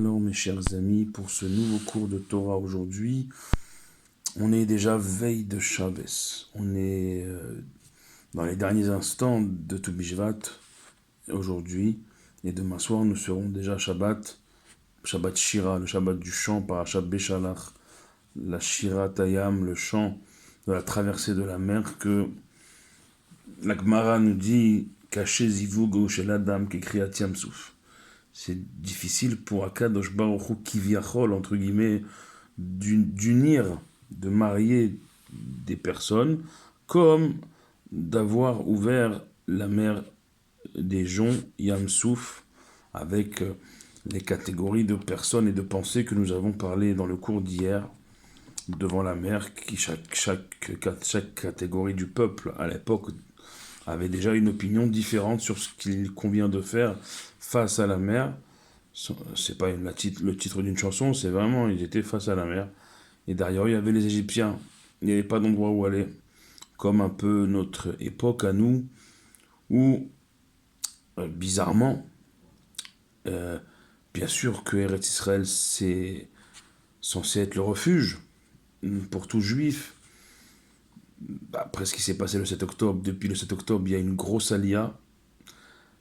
Alors mes chers amis, pour ce nouveau cours de Torah aujourd'hui, on est déjà veille de Shabbos. On est dans les derniers instants de Tu Bishvat aujourd'hui. Et demain soir, nous serons déjà Shabbat Shira, le Shabbat du chant, Parashat Beshalach, la Shira Tayam, le chant de la traversée de la mer que la Gemara nous dit caché zivug shel adam qu'écrit Yam Souf. C'est difficile pour Akadosh Baruch Hu Kiviachol, entre guillemets, d'unir, de marier des personnes, comme d'avoir ouvert la mer des joncs, Yam Souf, avec les catégories de personnes et de pensées que nous avons parlé dans le cours d'hier, devant la mer, qui chaque catégorie du peuple à l'époque avait déjà une opinion différente sur ce qu'il convient de faire face à la mer. C'est pas le titre d'une chanson, c'est vraiment, ils étaient face à la mer. Et derrière, il y avait les Égyptiens. Il n'y avait pas d'endroit où aller. Comme un peu notre époque à nous, où, bizarrement, bien sûr que Eretz Israël, c'est censé être le refuge pour tout juif. Après ce qui s'est passé le 7 octobre, depuis le 7 octobre, il y a une grosse alia.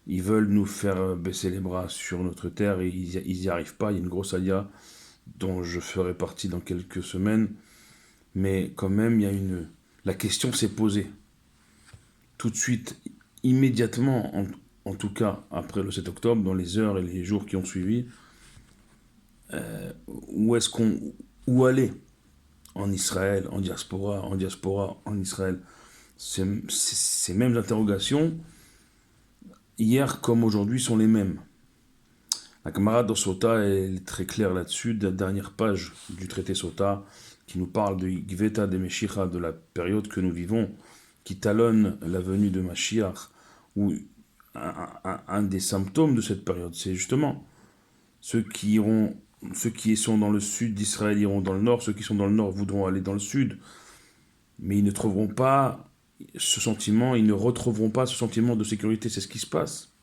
Ils veulent nous faire baisser les bras sur notre terre et ils n'y arrivent pas. Il y a une grosse alia dont je ferai partie dans quelques semaines. Mais quand même, la question s'est posée. Tout de suite, immédiatement, en tout cas après le 7 octobre, dans les heures et les jours qui ont suivi, où aller en Israël, en diaspora, en Israël. Ces mêmes interrogations, hier comme aujourd'hui, sont les mêmes. La camarade de Sota est très claire là-dessus, de la dernière page du traité Sota, qui nous parle de Gveta de Meshicha, de la période que nous vivons, qui talonne la venue de Mashiach, où un des symptômes de cette période, c'est justement ceux qui sont dans le sud d'Israël iront dans le nord, ceux qui sont dans le nord voudront aller dans le sud, mais ils ne trouveront pas ce sentiment, ils ne retrouveront pas ce sentiment de sécurité, c'est ce qui se passe.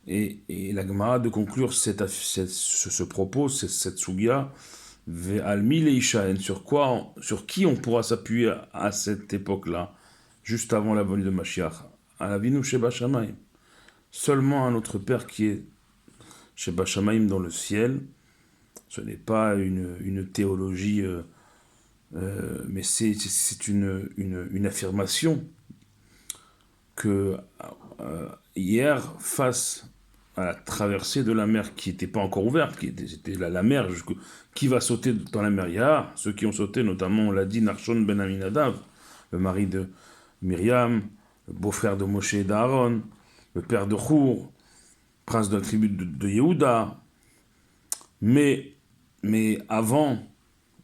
Et la Gemara de conclure ce propos, cette sugia, ve'almi leishaen, sur qui on pourra s'appuyer à cette époque-là, juste avant la venue de Mashiach, à l'avinu sheba shamayim, seulement à notre Père qui est sheba shamayim dans le ciel. Ce n'est pas une théologie, mais c'est une affirmation que hier, face à la traversée de la mer qui n'était pas encore ouverte, c'était la mer, qui va sauter dans la mer? Il y a ceux qui ont sauté, notamment, on l'a dit, Narshon ben Aminadav, le mari de Myriam, le beau-frère de Moshe et d'Aaron, le père de Chour, prince de la tribu de Yehuda. Mais avant,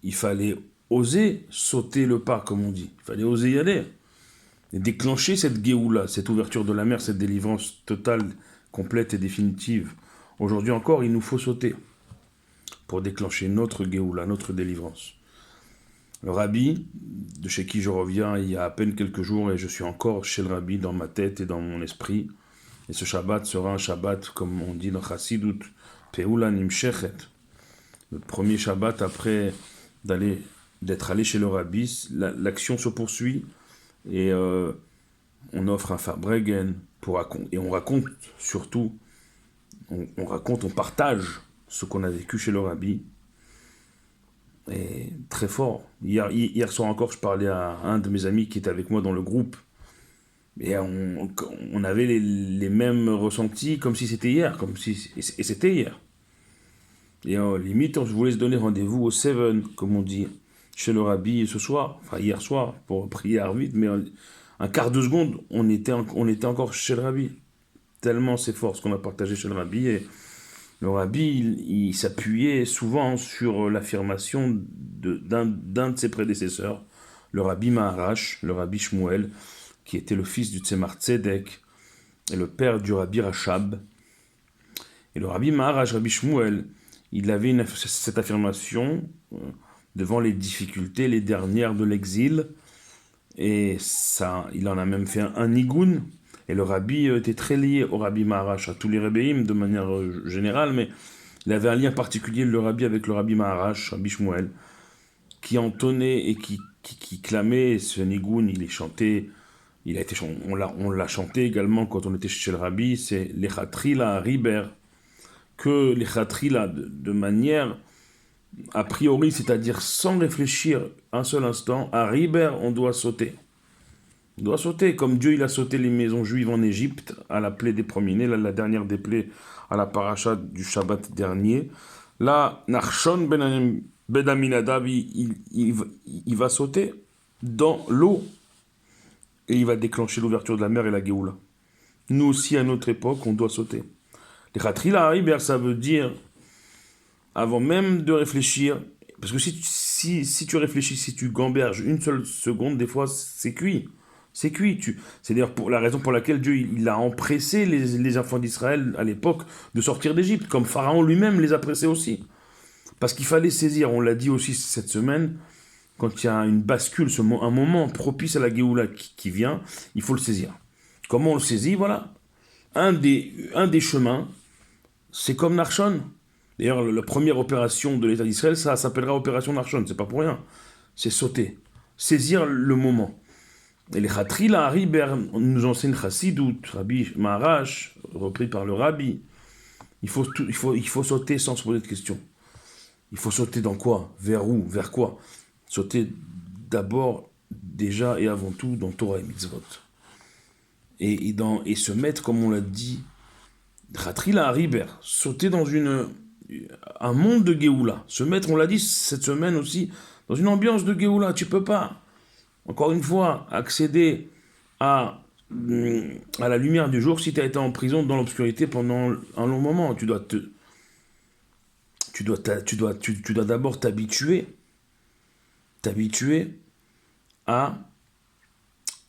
il fallait oser sauter le pas, comme on dit. Il fallait oser y aller. Et déclencher cette Géoula, cette ouverture de la mer, cette délivrance totale, complète et définitive. Aujourd'hui encore, il nous faut sauter pour déclencher notre Géoula, notre délivrance. Le rabbi, de chez qui je reviens il y a à peine quelques jours, et je suis encore chez le rabbi dans ma tête et dans mon esprit. Et ce Shabbat sera un Shabbat, comme on dit dans Chassidut, Peula Nimshechet. Le premier Shabbat après d'être allé chez le rabbi, l'action se poursuit et on offre un Fabregen et on raconte surtout, on partage ce qu'on a vécu chez le rabbi. Et très fort. Hier soir encore, je parlais à un de mes amis qui était avec moi dans le groupe et on avait les mêmes ressentis comme si c'était hier, et c'était hier. Et limite, je voulais se donner rendez-vous au 7, comme on dit, chez le rabbi ce soir, enfin hier soir, pour prier à vite, mais un quart de seconde, on était encore chez le rabbi. Tellement c'est fort ce qu'on a partagé chez le rabbi. Et le rabbi, il s'appuyait souvent sur l'affirmation d'un de ses prédécesseurs, le rabbi Maharash, le rabbi Shmuel, qui était le fils du Tzemar Tzedek et le père du rabbi Rachab. Et le rabbi Maharash, rabbi Shmuel, il avait cette affirmation devant les difficultés, les dernières de l'exil, et ça, il en a même fait un nigoun, et le rabbi était très lié au rabbi Maharash, à tous les rébéim de manière générale, mais Il avait un lien particulier, le rabbi, avec le rabbi Maharash, Rabbi Shmuel, qui entonnait et qui clamait ce nigoun, il est chanté, on l'a chanté également quand on était chez le rabbi, c'est l'Echatrila Riber, que l'Echatrila, de manière a priori, c'est-à-dire sans réfléchir un seul instant, à Riber, on doit sauter. On doit sauter, comme Dieu il a sauté les maisons juives en Égypte, à la plaie des premiers-nés, la dernière des plaies à la paracha du Shabbat dernier. Là, Nachshon ben Aminadab, il va sauter dans l'eau et il va déclencher l'ouverture de la mer et la Géoula. Nous aussi, à notre époque, on doit sauter. Les Khatrila Riber, ça veut dire, avant même de réfléchir, parce que si tu réfléchis, si tu gamberges une seule seconde, des fois, c'est cuit. C'est cuit. C'est d'ailleurs la raison pour laquelle Dieu il a empressé les enfants d'Israël à l'époque de sortir d'Égypte, comme Pharaon lui-même les a pressés aussi. Parce qu'il fallait saisir, on l'a dit aussi cette semaine, quand il y a une bascule, un moment propice à la Géoula qui vient, il faut le saisir. Comment on le saisit? Voilà. Un des chemins, c'est comme Nachshon. D'ailleurs, la première opération de l'État d'Israël, ça s'appellera opération Nachshon, c'est pas pour rien. C'est sauter, saisir le moment. Et les Khatrila Riber nous enseigne Chassidut, Rabbi Maharash, repris par le Rabbi. Il faut sauter sans se poser de questions. Il faut sauter dans quoi? Vers où? Vers quoi? Sauter d'abord, déjà et avant tout, dans Torah et Mitzvot. Et se mettre, comme on l'a dit, Khatrila Riber, sauter dans un monde de Géoula. Se mettre, on l'a dit cette semaine aussi, dans une ambiance de Géoula. Tu peux pas. Encore une fois, accéder à la lumière du jour si tu as été en prison dans l'obscurité pendant un long moment. Tu dois d'abord t'habituer à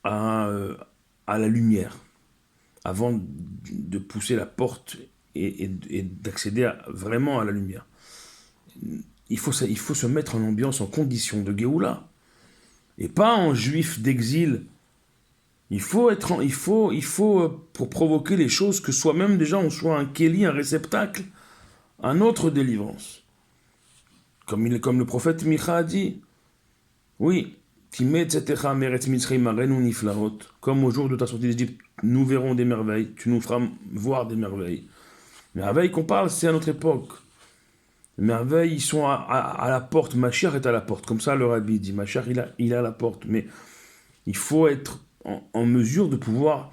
la lumière avant de pousser la porte et d'accéder vraiment à la lumière. Il faut se mettre en ambiance, en condition de Géoula. Et pas en juif d'exil. Il faut, pour provoquer les choses, que soi-même déjà on soit un kéli, un réceptacle, un autre délivrance. Comme le prophète Micha a dit, oui, comme au jour de ta sortie d'Égypte, nous verrons des merveilles, tu nous feras voir des merveilles. Les merveilles qu'on parle, c'est à notre époque. Les merveilles, ils sont à la porte. Mashiach est à la porte. Comme ça, le Rabbi dit. Mashiach, il est à la porte. Mais il faut être en mesure de pouvoir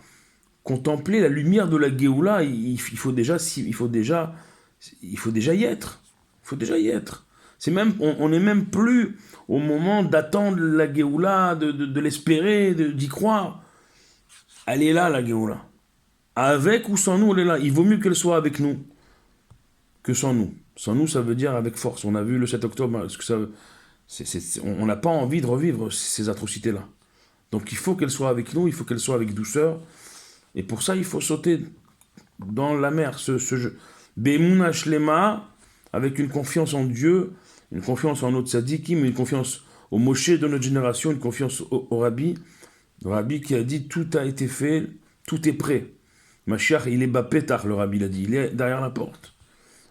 contempler la lumière de la Géoula. Il faut déjà y être. Il faut déjà y être. On n'est même plus au moment d'attendre la Géoula, de l'espérer, d'y croire. Elle est là, la Géoula. Avec ou sans nous, elle est là. Il vaut mieux qu'elle soit avec nous que sans nous. Sans nous, ça veut dire avec force. On a vu le 7 octobre, on n'a pas envie de revivre ces atrocités-là. Donc il faut qu'elle soit avec nous, il faut qu'elle soit avec douceur. Et pour ça, il faut sauter dans la mer, ce jeu. Be'emuna shlema, avec une confiance en Dieu, une confiance en notre tzadikim, une confiance au Moshe de notre génération, une confiance au Rabbi. Le Rabbi qui a dit, tout a été fait, tout est prêt. Mashiach, il est bapétar, le Rabbi l'a dit, il est derrière la porte.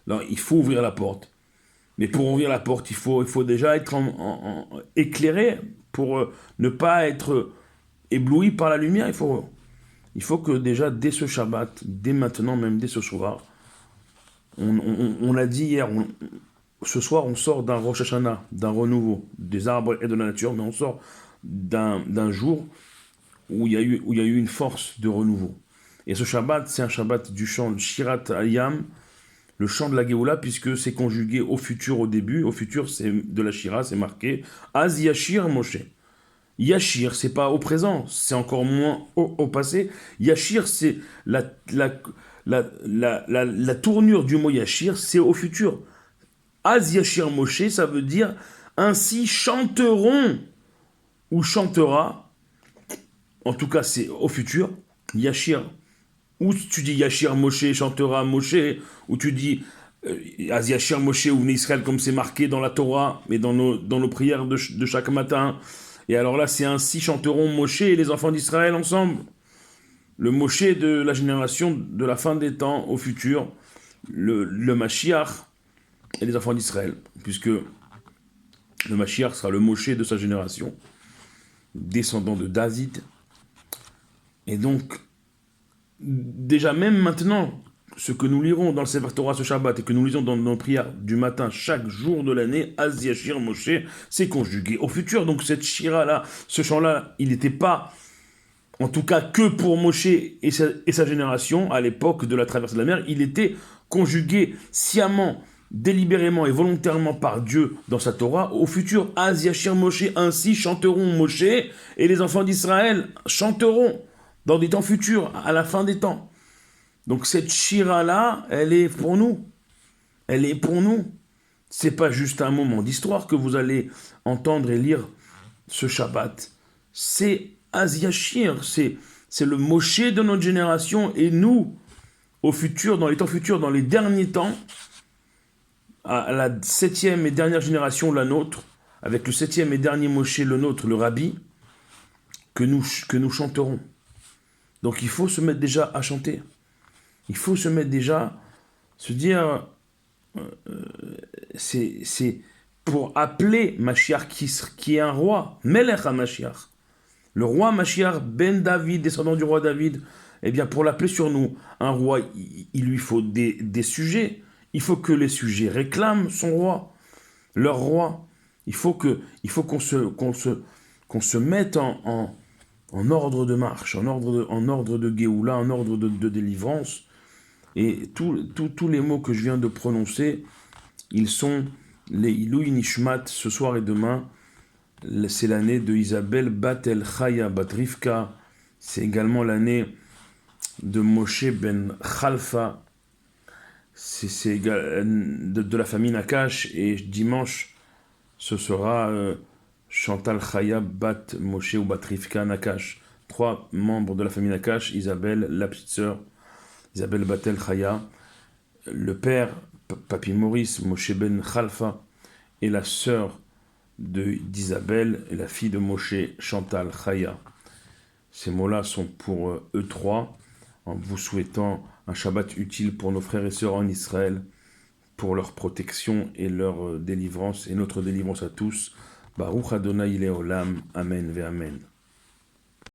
Alors, il faut ouvrir la porte. Mais pour ouvrir la porte, il faut déjà être éclairé pour ne pas être ébloui par la lumière. Il faut que déjà, dès ce Shabbat, dès maintenant, même dès ce soir, on a dit hier, ce soir, on sort d'un Rosh Hashanah, d'un renouveau, des arbres et de la nature, mais on sort d'un jour où il y a eu une force de renouveau. Et ce Shabbat, c'est un Shabbat du chant, le Shirat Hayam, le chant de la Géoula, puisque c'est conjugué au futur au début. Au futur, c'est de la Shira, c'est marqué Az Yashir Moshe. Yashir, c'est pas au présent, c'est encore moins au passé. Yashir, c'est la tournure du mot Yashir, c'est au futur. Az Yashir Moshe, ça veut dire ainsi chanteront ou chantera, en tout cas c'est au futur, Yashir. Ou tu dis Yashir Moshe, chantera Moshe, ou tu dis Az Yashir Moshe ou Israël, comme c'est marqué dans la Torah, mais dans nos prières de chaque matin. Et alors là, c'est ainsi chanteront Moshe et les enfants d'Israël ensemble. Le Moshe de la génération de la fin des temps au futur, le Mashiach, et les enfants d'Israël, puisque le Mashiach sera le Moshe de sa génération, descendant de David. Et donc, déjà même maintenant, ce que nous lirons dans le Sefer Torah ce Shabbat et que nous lisons dans nos prières du matin chaque jour de l'année, Az Yashir Moshe, c'est conjugué au futur. Donc cette shira-là, ce chant-là, il n'était pas, en tout cas, que pour Moshe et sa génération, à l'époque de la traversée de la mer, il était conjugué sciemment, délibérément et volontairement par Dieu dans sa Torah, au futur, Az Yashir Moshe, ainsi chanteront Moshe, et les enfants d'Israël chanteront dans des temps futurs, à la fin des temps. Donc cette shira-là, elle est pour nous. Elle est pour nous. C'est pas juste un moment d'histoire que vous allez entendre et lire ce Shabbat. C'est Az Yashir, c'est le Moshe de notre génération, et nous, au futur, dans les temps futurs, dans les derniers temps, à la 7e et dernière génération, la nôtre, avec le 7e et dernier Moshe, le nôtre, le Rabbi, que nous chanterons. Donc il faut se mettre déjà à chanter. Il faut se mettre déjà, se dire, c'est pour appeler Mashiach qui est un roi, Melech HaMashiach, le roi Mashiach ben David, descendant du roi David, eh bien pour l'appeler sur nous, un roi, il lui faut des sujets. Il faut que les sujets réclament son roi, leur roi. Il faut qu'on se mette en ordre de marche, en ordre de Géoula, en ordre de délivrance. Et tous les mots que je viens de prononcer, ils sont les Ilouï Nishmat, ce soir et demain. C'est l'année de Isabelle Bat El Chaya Bat Rivka. C'est également l'année de Moshe Ben Khalfa. C'est de la famille Nakash. Et dimanche, ce sera Chantal Chaya Bat Moshe ou Bat Rivka Nakash. 3 membres de la famille Nakash, Isabelle, la petite sœur, Isabelle Batel Chaya, le père, Papi Maurice, Moshe Ben Khalfa, et la sœur d'Isabelle, et la fille de Moshe, Chantal Chaya. Ces mots-là sont pour eux trois, en vous souhaitant un Shabbat utile pour nos frères et sœurs en Israël, pour leur protection et leur délivrance, et notre délivrance à tous. Baruch Adonai Leolam, Amen ve Amen.